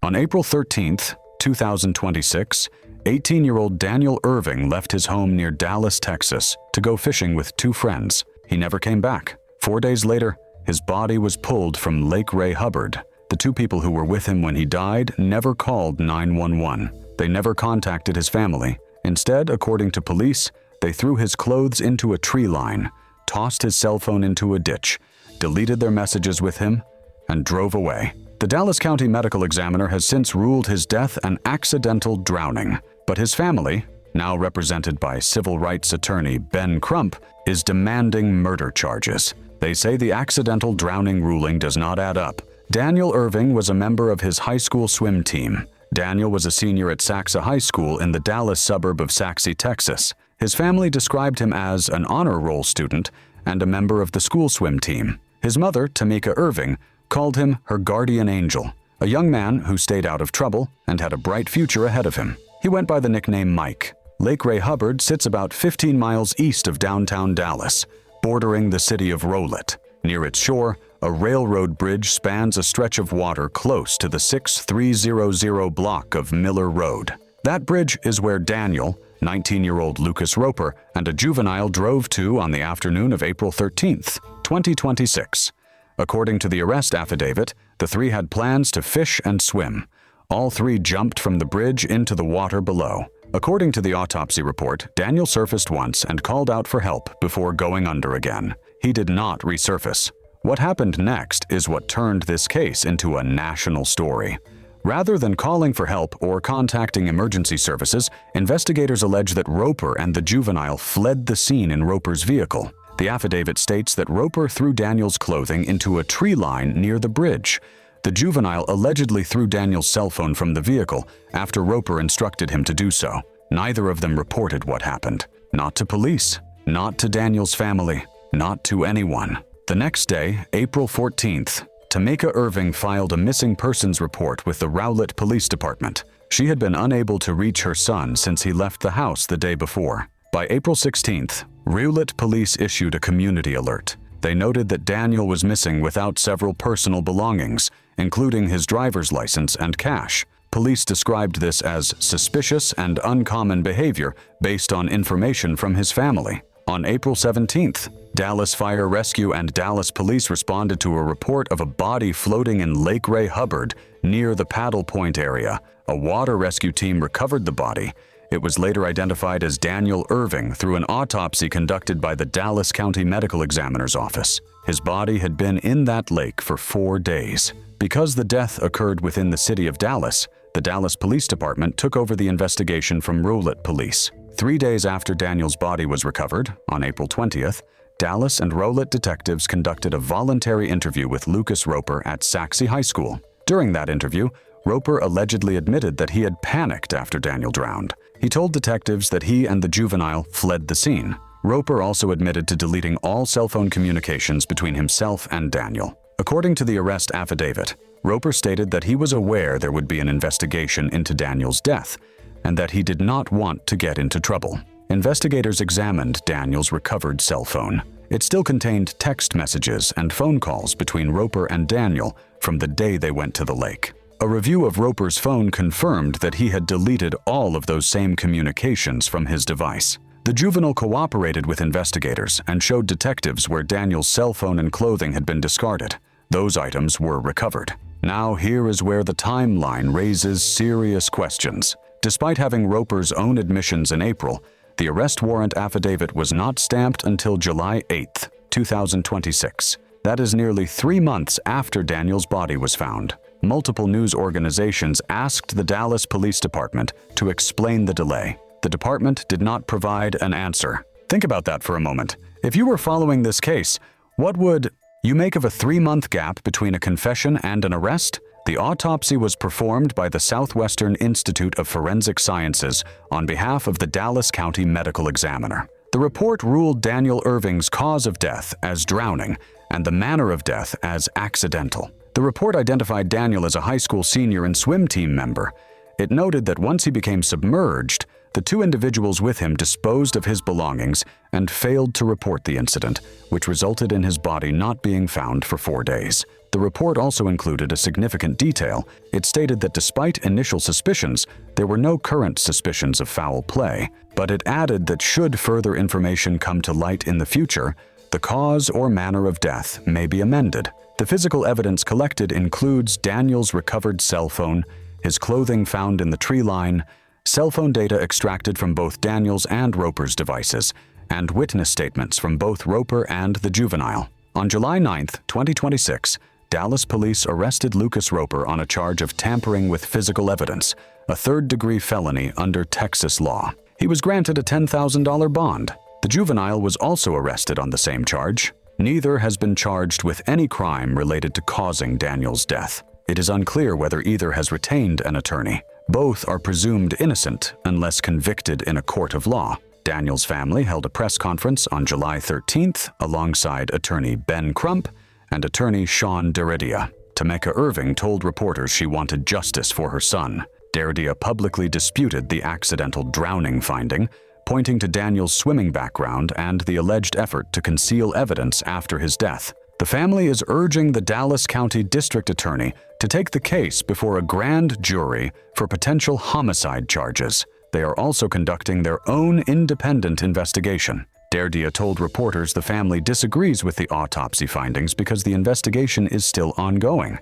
On April 13, 2026, 18-year-old Daniel Erving left his home near Dallas, Texas, to go fishing with two friends. He never came back. 4 days later, his body was pulled from Lake Ray Hubbard. The two people who were with him when he died never called 911. They never contacted his family. Instead, according to police, they threw his clothes into a tree line, tossed his cell phone into a ditch, deleted their messages with him, and drove away. The Dallas County Medical Examiner has since ruled his death an accidental drowning, but his family, now represented by civil rights attorney Ben Crump, is demanding murder charges. They say the accidental drowning ruling does not add up. Daniel Erving was a member of his high school swim team. Daniel was a senior at Sachse High School in the Dallas suburb of Sachse, Texas. His family described him as an honor roll student and a member of the school swim team. His mother, Tameka Erving, called him her guardian angel, a young man who stayed out of trouble and had a bright future ahead of him. He went by the nickname Mike. Lake Ray Hubbard sits about 15 miles east of downtown Dallas, bordering the city of Rowlett. Near its shore, a railroad bridge spans a stretch of water close to the 6300 block of Miller Road. That bridge is where Daniel, 19-year-old Lucas Roper, and a juvenile drove to on the afternoon of April 13, 2026. According to the arrest affidavit, the three had plans to fish and swim. All three jumped from the bridge into the water below. According to the autopsy report, Daniel surfaced once and called out for help before going under again. He did not resurface. What happened next is what turned this case into a national story. Rather than calling for help or contacting emergency services, investigators allege that Roper and the juvenile fled the scene in Roper's vehicle. The affidavit states that Roper threw Daniel's clothing into a tree line near the bridge. The juvenile allegedly threw Daniel's cell phone from the vehicle after Roper instructed him to do so. Neither of them reported what happened. Not to police, not to Daniel's family, not to anyone. The next day, April 14th, Tameka Erving filed a missing persons report with the Rowlett Police Department. She had been unable to reach her son since he left the house the day before. By April 16th, Rowlett police issued a community alert. They noted that Daniel was missing without several personal belongings, including his driver's license and cash. Police described this as suspicious and uncommon behavior based on information from his family. On April 17th, Dallas Fire Rescue and Dallas Police responded to a report of a body floating in Lake Ray Hubbard near the Paddle Point area. A water rescue team recovered the body. It was later identified as Daniel Erving through an autopsy conducted by the Dallas County Medical Examiner's Office. His body had been in that lake for 4 days. Because the death occurred within the city of Dallas, the Dallas Police Department took over the investigation from Rowlett Police. 3 days after Daniel's body was recovered, on April 20th, Dallas and Rowlett detectives conducted a voluntary interview with Lucas Roper at Sachse High School. During that interview, Roper allegedly admitted that he had panicked after Daniel drowned. He told detectives that he and the juvenile fled the scene. Roper also admitted to deleting all cell phone communications between himself and Daniel. According to the arrest affidavit, Roper stated that he was aware there would be an investigation into Daniel's death, and that he did not want to get into trouble. Investigators examined Daniel's recovered cell phone. It still contained text messages and phone calls between Roper and Daniel from the day they went to the lake. A review of Roper's phone confirmed that he had deleted all of those same communications from his device. The juvenile cooperated with investigators and showed detectives where Daniel's cell phone and clothing had been discarded. Those items were recovered. Now here is where the timeline raises serious questions. Despite having Roper's own admissions in April, the arrest warrant affidavit was not stamped until July 8, 2026. That is nearly 3 months after Daniel's body was found. Multiple news organizations asked the Dallas Police Department to explain the delay. The department did not provide an answer. Think about that for a moment. If you were following this case, what would you make of a 3-month gap between a confession and an arrest? The autopsy was performed by the Southwestern Institute of Forensic Sciences on behalf of the Dallas County Medical Examiner. The report ruled Daniel Erving's cause of death as drowning and the manner of death as accidental. The report identified Daniel as a high school senior and swim team member. It noted that once he became submerged, the 2 individuals with him disposed of his belongings and failed to report the incident, which resulted in his body not being found for 4 days. The report also included a significant detail. It stated that despite initial suspicions, there were no current suspicions of foul play, but it added that should further information come to light in the future, the cause or manner of death may be amended. The physical evidence collected includes Daniel's recovered cell phone, his clothing found in the tree line, cell phone data extracted from both Daniel's and Roper's devices, and witness statements from both Roper and the juvenile. On July 9, 2026, Dallas police arrested Lucas Roper on a charge of tampering with physical evidence, a third-degree felony under Texas law. He was granted a $10,000 bond. The juvenile was also arrested on the same charge. Neither has been charged with any crime related to causing Daniel's death. It is unclear whether either has retained an attorney. Both are presumed innocent unless convicted in a court of law. Daniel's family held a press conference on July 13th alongside attorney Ben Crump and attorney Sean Derridia. Tameka Erving told reporters she wanted justice for her son. Derridia publicly disputed the accidental drowning finding, pointing to Daniel's swimming background and the alleged effort to conceal evidence after his death. The family is urging the Dallas County District Attorney to take the case before a grand jury for potential homicide charges. They are also conducting their own independent investigation. Derridia told reporters the family disagrees with the autopsy findings because the investigation is still ongoing.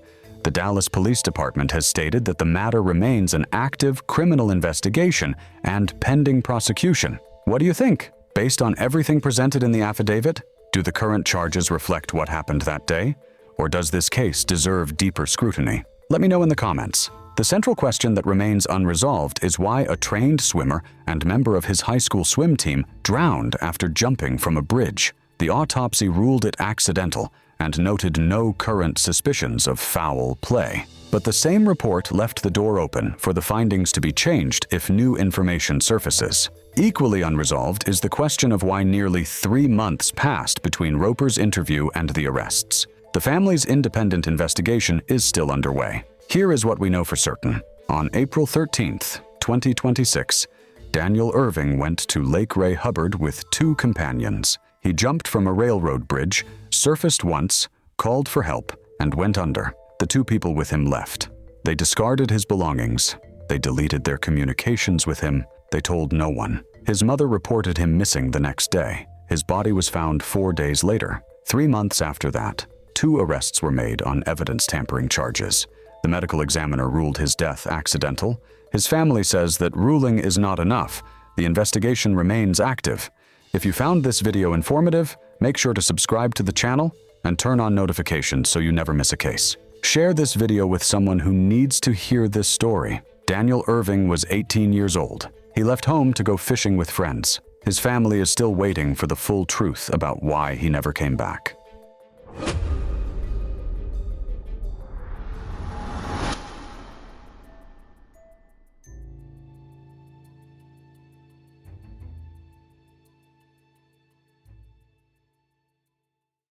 The Dallas Police Department has stated that the matter remains an active criminal investigation and pending prosecution. What do you think? Based on everything presented in the affidavit, do the current charges reflect what happened that day? Or does this case deserve deeper scrutiny? Let me know in the comments. The central question that remains unresolved is why a trained swimmer and member of his high school swim team drowned after jumping from a bridge. The autopsy ruled it accidental and noted no current suspicions of foul play. But the same report left the door open for the findings to be changed if new information surfaces. Equally unresolved is the question of why nearly 3 months passed between Roper's interview and the arrests. The family's independent investigation is still underway. Here is what we know for certain. On April 13th, 2026, Daniel Erving went to Lake Ray Hubbard with 2 companions. He jumped from a railroad bridge, surfaced once, called for help, and went under. The 2 people with him left. They discarded his belongings. They deleted their communications with him. They told no one. His mother reported him missing the next day. His body was found 4 days later. 3 months after that, 2 arrests were made on evidence tampering charges. The medical examiner ruled his death accidental. His family says that ruling is not enough. The investigation remains active. If you found this video informative, make sure to subscribe to the channel and turn on notifications so you never miss a case. Share this video with someone who needs to hear this story. Daniel Erving was 18 years old. He left home to go fishing with friends. His family is still waiting for the full truth about why he never came back.